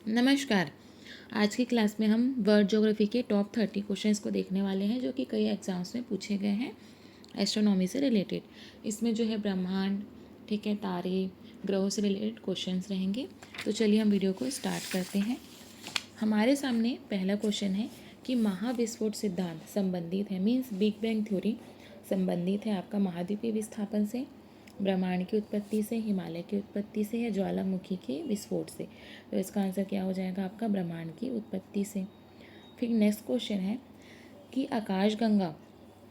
नमस्कार। आज की क्लास में हम वर्ल्ड ज्योग्राफी के टॉप 30 क्वेश्चंस को देखने वाले हैं जो कि कई एग्जाम्स में पूछे गए हैं एस्ट्रोनॉमी से रिलेटेड। इसमें जो है ब्रह्मांड, ठीक है, तारे, ग्रहों से रिलेटेड क्वेश्चंस रहेंगे। तो चलिए हम वीडियो को स्टार्ट करते हैं। हमारे सामने पहला क्वेश्चन है कि महाविस्फोट सिद्धांत संबंधित है, मीन्स बिग बैंग थ्योरी संबंधित है आपका महाद्वीपीय विस्थापन से, ब्रह्मांड की उत्पत्ति से, हिमालय की उत्पत्ति से या ज्वालामुखी के विस्फोट से। तो इसका आंसर क्या हो जाएगा आपका ब्रह्मांड की उत्पत्ति से। फिर नेक्स्ट क्वेश्चन है कि आकाशगंगा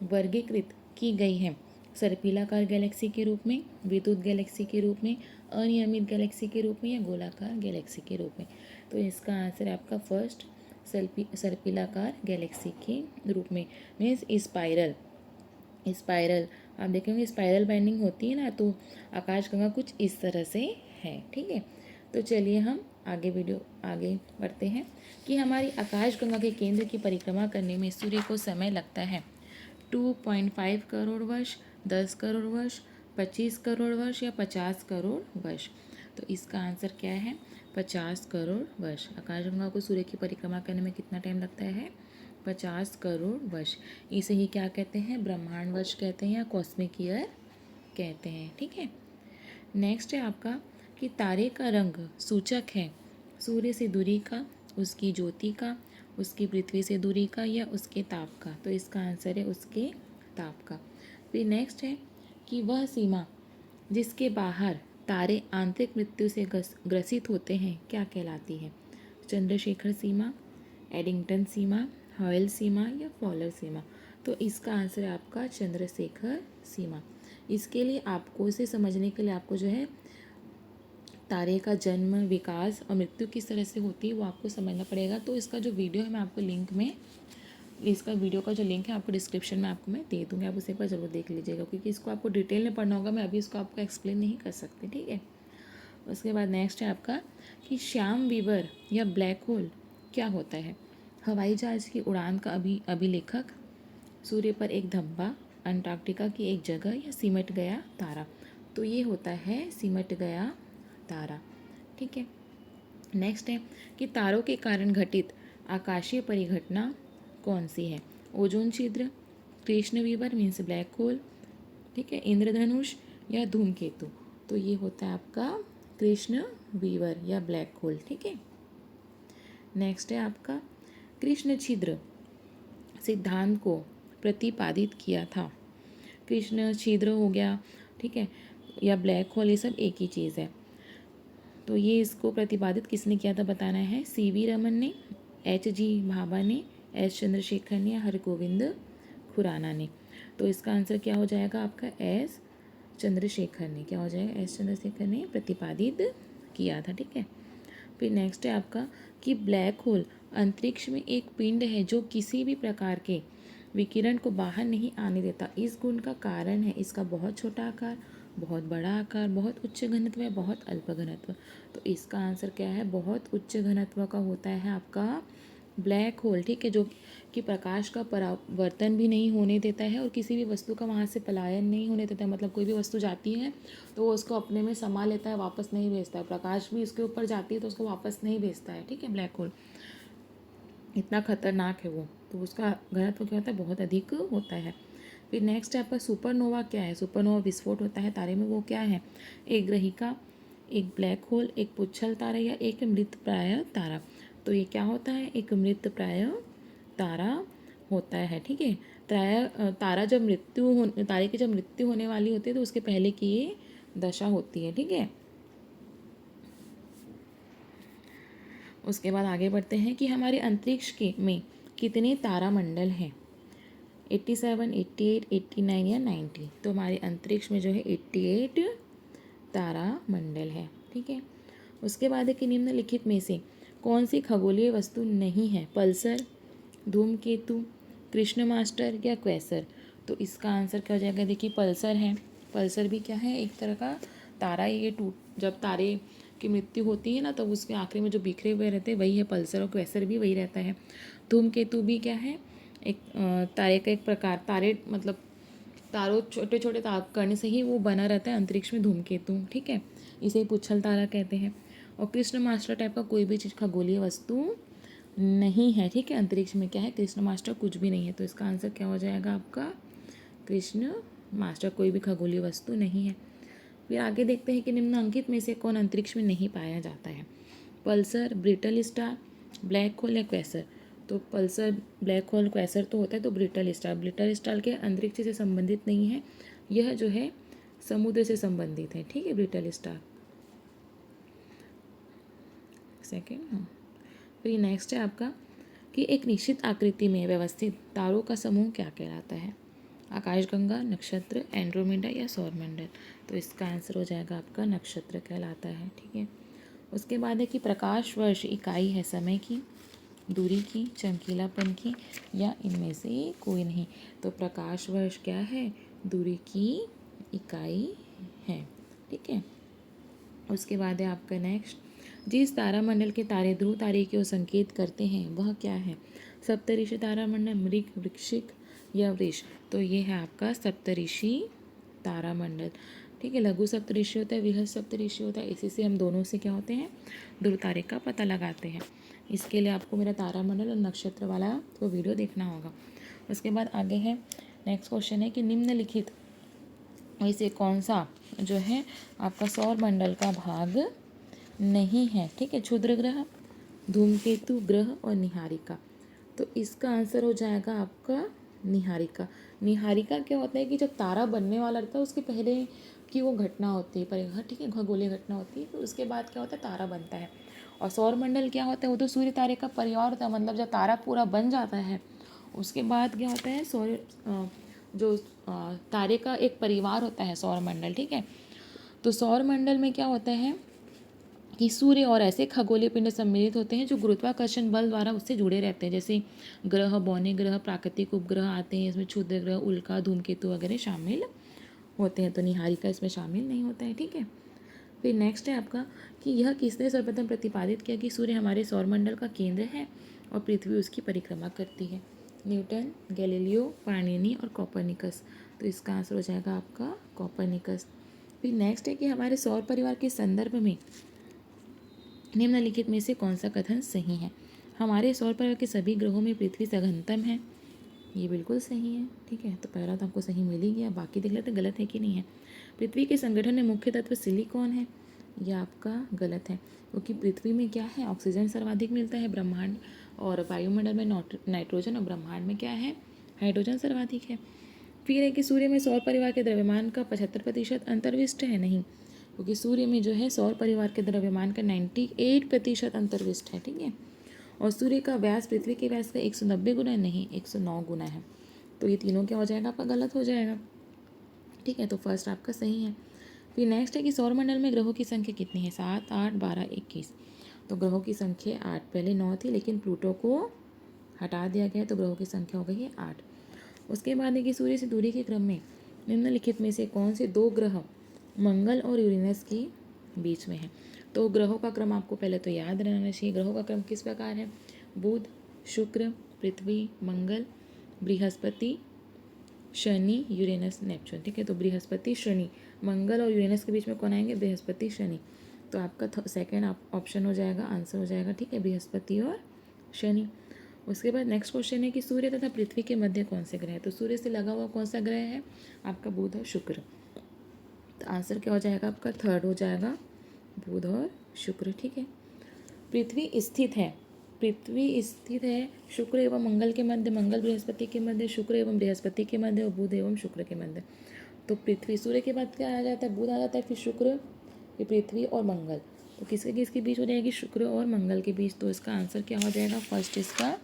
वर्गीकृत की गई है सर्पिलाकार गैलेक्सी के रूप में, विद्युत गैलेक्सी के रूप में, अनियमित गैलेक्सी के रूप में या गोलाकार गैलेक्सी के रूप में। तो इसका आंसर है आपका फर्स्ट सर्पिलाकार गैलेक्सी के रूप में, मीन्स स्पाइरल आप देखेंगे स्पाइरल बाइंडिंग होती है ना, तो आकाशगंगा कुछ इस तरह से है। ठीक है, तो चलिए हम आगे बढ़ते हैं कि हमारी आकाशगंगा के केंद्र की परिक्रमा करने में सूर्य को समय लगता है 2.5 करोड़ वर्ष, 10 करोड़ वर्ष, 25 करोड़ वर्ष या 50 करोड़ वर्ष। तो इसका आंसर क्या है 50 करोड़ वर्ष। आकाशगंगा को सूर्य की परिक्रमा करने में कितना टाइम लगता है 50 करोड़ वर्ष। इसे ही क्या कहते हैं ब्रह्मांड वर्ष कहते हैं या कॉस्मिक ईयर कहते हैं। ठीक है, नेक्स्ट है आपका कि तारे का रंग सूचक है सूर्य से दूरी का, उसकी ज्योति का, उसकी पृथ्वी से दूरी का या उसके ताप का। तो इसका आंसर है उसके ताप का। फिर नेक्स्ट है कि वह सीमा जिसके बाहर तारे आंतरिक मृत्यु से ग्रसित होते हैं क्या कहलाती है, चंद्रशेखर सीमा, एडिंगटन सीमा, हॉयल सीमा या फॉलर सीमा। तो इसका आंसर है आपका चंद्रशेखर सीमा। इसके लिए आपको इसे समझने के लिए आपको जो है तारे का जन्म, विकास और मृत्यु किस तरह से होती है वो आपको समझना पड़ेगा। तो इसका जो वीडियो है मैं आपको इसका वीडियो का जो लिंक है आपको डिस्क्रिप्शन में आपको मैं दे दूँगी, आप उसे एक बार ज़रूर देख लीजिएगा क्योंकि इसको आपको डिटेल में पढ़ना होगा, मैं अभी इसको आपको एक्सप्लेन नहीं कर सकती। ठीक है, उसके बाद नेक्स्ट है आपका कि श्याम वीवर या ब्लैक होल क्या होता है, हवाई जहाज़ की उड़ान का अभिलेखक, सूर्य पर एक धब्बा, अंटार्कटिका की एक जगह या सिमट गया तारा। तो ये होता है सिमट गया तारा। ठीक है, नेक्स्ट है कि तारों के कारण घटित आकाशीय परिघटना कौन सी है, ओजोन छिद्र, कृष्ण वीवर मीन्स ब्लैक होल, ठीक है, इंद्रधनुष या धूमकेतु। तो ये होता है आपका कृष्ण वीवर या ब्लैक होल। ठीक है, नेक्स्ट है आपका कृष्ण छिद्र सिद्धांत को प्रतिपादित किया था, कृष्ण छिद्र हो गया, ठीक है, या ब्लैक होल, ये सब एक ही चीज़ है। तो ये इसको प्रतिपादित किसने किया था बताना है, सीवी रमन ने, एच.जी. भाभा ने, एस चंद्रशेखर ने या हरगोविंद खुराना ने। तो इसका आंसर क्या हो जाएगा आपका एस चंद्रशेखर ने, क्या हो जाएगा एस चंद्रशेखर ने प्रतिपादित किया था। ठीक है, फिर नेक्स्ट है आपका कि ब्लैक होल अंतरिक्ष में एक पिंड है जो किसी भी प्रकार के विकिरण को बाहर नहीं आने देता। इस गुण का कारण है इसका बहुत छोटा आकार, बहुत बड़ा आकार, बहुत उच्च घनत्व या बहुत अल्प घनत्व। तो इसका आंसर क्या है बहुत उच्च घनत्व का होता है आपका ब्लैक होल। ठीक है, जो कि प्रकाश का परावर्तन भी नहीं होने देता है और किसी भी वस्तु का वहाँ से पलायन नहीं होने देता है। मतलब कोई भी वस्तु जाती है तो वो उसको अपने में समा लेता है, वापस नहीं भेजता है। प्रकाश भी उसके ऊपर जाती है तो उसको वापस नहीं भेजता है। ठीक है, ब्लैक होल इतना खतरनाक है वो, तो उसका घनत्व क्या होता है बहुत अधिक होता है। फिर नेक्स्ट है आपका सुपरनोवा क्या है, सुपरनोवा विस्फोट होता है तारे में, वो क्या है, एक ग्रहिका, एक ब्लैक होल, एक पुच्छल तारा या एक मृतप्राय तारा। तो ये क्या होता है एक मृतप्राय तारा होता है। ठीक है, तारा जब तारे की जब मृत्यु होने वाली होती है तो उसके पहले की ये दशा होती है। ठीक है, उसके बाद आगे बढ़ते हैं कि हमारे अंतरिक्ष के में कितने तारामंडल हैं, 87, 88, 89 या 90। तो हमारे अंतरिक्ष में जो है 88 तारामंडल है। ठीक है, उसके बाद है कि निम्नलिखित में से कौन सी खगोलीय वस्तु नहीं है, पल्सर, धूमकेतु, कृष्ण मास्टर या क्वेसर। तो इसका आंसर क्या हो जाएगा, देखिए पल्सर है। पल्सर भी क्या है एक तरह का तारा है, ये जब तारे की मृत्यु होती है ना तो उसके आखिरी में जो बिखरे हुए रहते हैं वही है पल्सर, और क्वेसर भी वही रहता है। धूमकेतु भी क्या है एक तारे का एक प्रकार, तारे मतलब तारों छोटे छोटे कण से ही वो बना रहता है अंतरिक्ष में धूमकेतु। ठीक है, इसे पुच्छल तारा कहते हैं। और कृष्ण मास्टर टाइप का कोई भी चीज़ खगोलीय वस्तु नहीं है, ठीक है। अंतरिक्ष में क्या है, कृष्ण मास्टर कुछ भी नहीं है, तो इसका आंसर क्या हो जाएगा आपका, कृष्ण मास्टर कोई भी खगोलीय वस्तु नहीं है। फिर आगे देखते हैं कि निम्नलिखित में से कौन अंतरिक्ष में नहीं पाया जाता है। Pulsar, brittle star, black hole या क्वेसर। तो पल्सर, ब्लैक होल, क्वेसर तो होता है, तो ब्रिटल स्टार, ब्रिटल स्टार के अंतरिक्ष से संबंधित नहीं है, यह जो है समुद्र से संबंधित है, ठीक है, ब्रिटल स्टार। सेकेंड, हाँ। फिर नेक्स्ट है आपका कि एक निश्चित आकृति में व्यवस्थित तारों का समूह क्या कहलाता है। आकाशगंगा, नक्षत्र, एंड्रोमेडा या सौरमंडल। तो इसका आंसर हो जाएगा आपका नक्षत्र कहलाता है, ठीक है। उसके बाद है कि प्रकाश वर्ष इकाई है समय की, दूरी की, चमकीलापन की या इनमें से कोई नहीं। तो प्रकाश वर्ष क्या है, दूरी की इकाई है, ठीक है। उसके बाद है आपका नेक्स्ट, जिस तारामंडल के तारे ध्रुव तारे की ओर संकेत करते हैं वह क्या है। सप्तऋषि तारामंडल, मृग, वृश्चिक या वृष। तो ये है आपका सप्तऋषि तारामंडल, ठीक है। लघु सप्तऋषि होता है, बृहद सप्तऋषि होता है, इसी से हम दोनों से क्या होते हैं, ध्रुव तारे का पता लगाते हैं। इसके लिए आपको मेरा तारामंडल और नक्षत्र वाला तो वीडियो देखना होगा। उसके बाद आगे है नेक्स्ट क्वेश्चन है कि निम्नलिखित में से कौन सा जो है आपका सौरमंडल का भाग नहीं है, ठीक है। क्षुद्र ग्रह, धूमकेतु, ग्रह और निहारिका। तो इसका आंसर हो जाएगा आपका निहारिका। निहारिका क्या होता है कि जब तारा बनने वाला रहता है उसके पहले की वो घटना होती है, ठीक है, खगोलीय घटना होती है, तो उसके बाद क्या होता है, तारा बनता है। और सौरमंडल क्या होता है, वो तो सूर्य तारे का परिवार होता है, मतलब जब तारा पूरा बन जाता है उसके बाद क्या होता है, जो तारे का एक परिवार होता है सौरमंडल, ठीक है। तो सौरमंडल में क्या होता है कि सूर्य और ऐसे खगोलीय पिंड सम्मिलित होते हैं जो गुरुत्वाकर्षण बल द्वारा उससे जुड़े रहते हैं, जैसे ग्रह, बौने ग्रह, प्राकृतिक उपग्रह आते हैं इसमें, क्षुद्र ग्रह, उल्का, धूमकेतु वगैरह शामिल होते हैं। तो निहारिका इसमें शामिल नहीं होता है, ठीक है। फिर नेक्स्ट है आपका कि यह किसने सर्वप्रथम प्रतिपादित किया कि सूर्य हमारे सौरमंडल का केंद्र है और पृथ्वी उसकी परिक्रमा करती है। न्यूटन, गैलीलियो, पाणिनी और कोपरनिकस। तो इसका आंसर हो जाएगा आपका कोपरनिकस। फिर नेक्स्ट है कि हमारे सौर परिवार के संदर्भ में निम्नलिखित में से कौन सा कथन सही है। हमारे सौर परिवार के सभी ग्रहों में पृथ्वी सघनतम है। ये बिल्कुल सही है, ठीक है। तो पहला तो आपको सही मिल ही गया, बाकी देख लेते गलत है कि नहीं है। पृथ्वी के संगठन में मुख्य तत्व सिलिकॉन है, यह आपका गलत है, क्योंकि पृथ्वी में क्या है, ऑक्सीजन सर्वाधिक मिलता है, ब्रह्मांड और वायुमंडल में नाइट्रोजन, और ब्रह्मांड में क्या है, हाइड्रोजन सर्वाधिक है। फिर है कि सूर्य में सौर परिवार के द्रव्यमान का 75% अंतर्विष्ट है, नहीं, क्योंकि सूर्य में जो है सौर परिवार के द्रव्यमान का 98% अंतर्विष्ट है, ठीक है। और सूर्य का व्यास पृथ्वी के व्यास का 190 गुना नहीं, 109 गुना है। तो ये तीनों क्या हो जाएगा, आपका गलत हो जाएगा, ठीक है। तो फर्स्ट आपका सही है। फिर नेक्स्ट है कि सौरमंडल में ग्रहों की संख्या कितनी है, 7, 8, 12, 21। तो ग्रहों की संख्या 8, पहले 9 थी लेकिन प्लूटो को हटा दिया गया, तो ग्रहों की संख्या हो गई है 8। उसके बाद है कि सूर्य से दूरी के क्रम में निम्नलिखित में से कौन से दो ग्रह मंगल और यूरेनस के बीच में है। तो ग्रहों का क्रम आपको पहले तो याद रहना चाहिए। ग्रहों का क्रम किस प्रकार है, बुध, शुक्र, पृथ्वी, मंगल, बृहस्पति, शनि, यूरेनस, नेपच्यून, ठीक है। तो बृहस्पति, शनि, मंगल और यूरेनस के बीच में कौन आएंगे, बृहस्पति, शनि। तो आपका सेकंड ऑप्शन हो जाएगा, आंसर हो जाएगा, ठीक है, बृहस्पति और शनि। उसके बाद नेक्स्ट क्वेश्चन है कि सूर्य तथा पृथ्वी के मध्य कौन से ग्रह है। तो सूर्य से लगा हुआ कौन सा ग्रह है, आपका बुध और शुक्र। तो आंसर क्या हो जाएगा, आपका थर्ड हो जाएगा, बुध और शुक्र, ठीक है। पृथ्वी स्थित है शुक्र एवं मंगल के मध्य, मंगल बृहस्पति के मध्य, शुक्र एवं बृहस्पति के मध्य और बुध एवं शुक्र के मध्य। तो पृथ्वी, सूर्य के बाद क्या आ जाता है, बुध आ जाता है, फिर शुक्र, फिर पृथ्वी और मंगल। तो किसके बीच हो जाएगी, शुक्र और मंगल के बीच। तो इसका आंसर क्या हो जाएगा, फर्स्ट इसका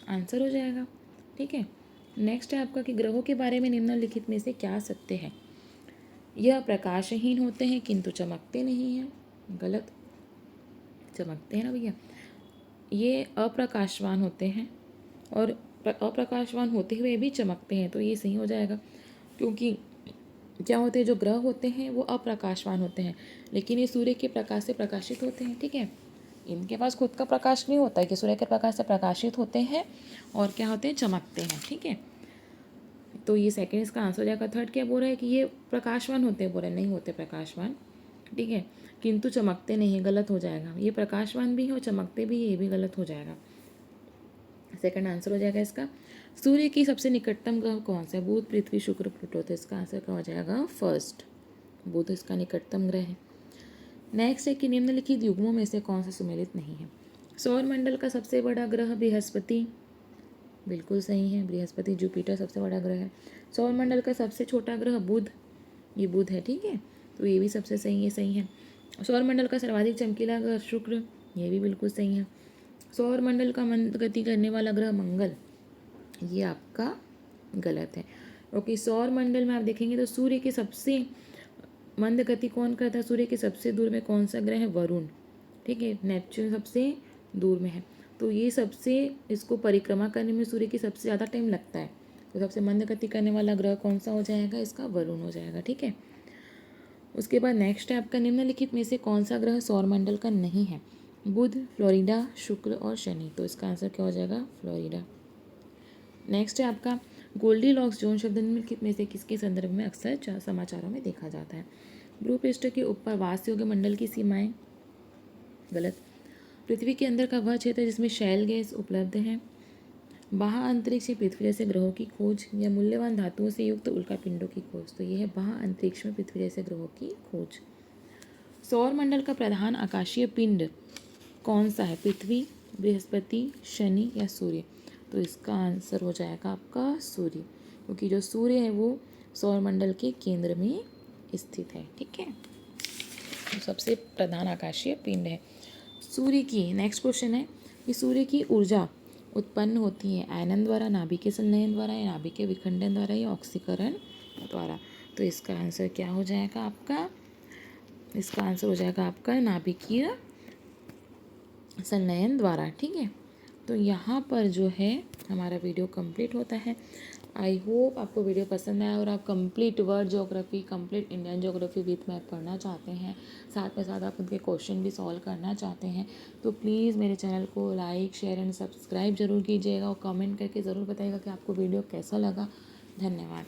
आंसर हो जाएगा, ठीक है। नेक्स्ट है आपका कि ग्रहों के बारे में निम्नलिखित में से क्या सत्य है। यह प्रकाशहीन होते हैं किंतु चमकते नहीं हैं, गलत, चमकते हैं ना भैया। ये अप्रकाशवान होते हैं और अप्रकाशवान होते हुए भी चमकते हैं, तो ये सही हो जाएगा, क्योंकि क्या होते हैं, जो ग्रह होते हैं वो अप्रकाशवान होते हैं, लेकिन ये सूर्य के प्रकाश से प्रकाशित होते हैं, ठीक है। इनके पास खुद का प्रकाश नहीं होता है, कि सूर्य के प्रकाश से प्रकाशित होते हैं और क्या होते हैं, चमकते हैं, ठीक है। तो ये सेकंड इसका आंसर हो जाएगा। थर्ड क्या बोल रहा है कि ये प्रकाशवान होते हैं, बोल रहे नहीं होते प्रकाशवान, ठीक है, किंतु चमकते नहीं है, गलत हो जाएगा। ये प्रकाशवान भी है और चमकते भी है, ये भी गलत हो जाएगा। सेकंड आंसर हो जाएगा इसका, सूर्य की सबसे निकटतम ग्रह कौन सा है? बुध, पृथ्वी, शुक्र, प्लूटो। तो इसका आंसर क्या हो जाएगा? फर्स्ट, बुध इसका निकटतम ग्रह है। नेक्स्ट है कि निम्नलिखित युग्मों में से कौन सा सुमेलित नहीं है? सौर मंडल का सबसे बड़ा ग्रह बृहस्पति, बिल्कुल सही है, बृहस्पति। जुपिटर सबसे बड़ा ग्रह है। सौर मंडल का सबसे छोटा ग्रह बुध, ये बुध है, ठीक है, तो ये भी सबसे सही है। सौर मंडल का सर्वाधिक चमकीला ग्रह शुक्र, ये भी बिल्कुल सही है। सौर मंडल का मंद गति करने वाला ग्रह मंगल, ये आपका गलत है। ओके, सौर मंडल में आप देखेंगे तो सूर्य के सबसे मंद गति कौन करता है? सूर्य के सबसे दूर में कौन सा ग्रह है? वरुण, ठीक है, नेपच्यून सबसे दूर में है। तो ये सबसे, इसको परिक्रमा करने में सूर्य की सबसे ज़्यादा टाइम लगता है, तो सबसे मंद गति करने वाला ग्रह कौन सा हो जाएगा? इसका वरुण हो जाएगा, ठीक है। उसके बाद नेक्स्ट है आपका, निम्नलिखित में से कौन सा ग्रह सौरमंडल का नहीं है? बुध, फ्लोरिडा, शुक्र और शनि। तो इसका आंसर क्या हो जाएगा? फ्लोरिडा। नेक्स्ट है आपका, गोल्डीलॉक्स जोन शब्द निम्नलिखित में से किसके संदर्भ में अक्सर समाचारों में देखा जाता है? भूपृष्ठ के ऊपर वास योग्य मंडल की सीमाएं, गलत। पृथ्वी के अंदर का वह क्षेत्र जिसमें शैल गैस उपलब्ध है। बाह्य अंतरिक्ष में पृथ्वी जैसे ग्रहों की खोज, या मूल्यवान धातुओं से युक्त उल्कापिंडों की खोज। तो ये है बाह्य अंतरिक्ष में पृथ्वी जैसे ग्रहों की खोज। सौर मंडल का प्रधान आकाशीय पिंड कौन सा है? पृथ्वी, बृहस्पति, शनि या सूर्य। तो इसका आंसर हो जाएगा आपका सूर्य, क्योंकि जो सूर्य है वो सौर मंडल के केंद्र में स्थित है, ठीक है, तो सबसे प्रधान आकाशीय पिंड है सूर्य की। नेक्स्ट क्वेश्चन है कि सूर्य की ऊर्जा उत्पन्न होती है आयनन द्वारा, नाभिकीय संलयन द्वारा, या नाभिकीय विखंडन द्वारा, या ऑक्सीकरण द्वारा। तो इसका आंसर क्या हो जाएगा आपका? इसका आंसर हो जाएगा आपका नाभिकीय संलयन द्वारा, ठीक है। तो यहाँ पर जो है हमारा वीडियो कंप्लीट होता है। आई होप आपको वीडियो पसंद आया और आप complete world geography, complete Indian geography with map पढ़ना चाहते हैं, साथ में साथ आप उनके क्वेश्चन भी सॉल्व करना चाहते हैं, तो प्लीज़ मेरे चैनल को लाइक, शेयर एंड सब्सक्राइब जरूर कीजिएगा और कमेंट करके ज़रूर बताइएगा कि आपको वीडियो कैसा लगा। धन्यवाद।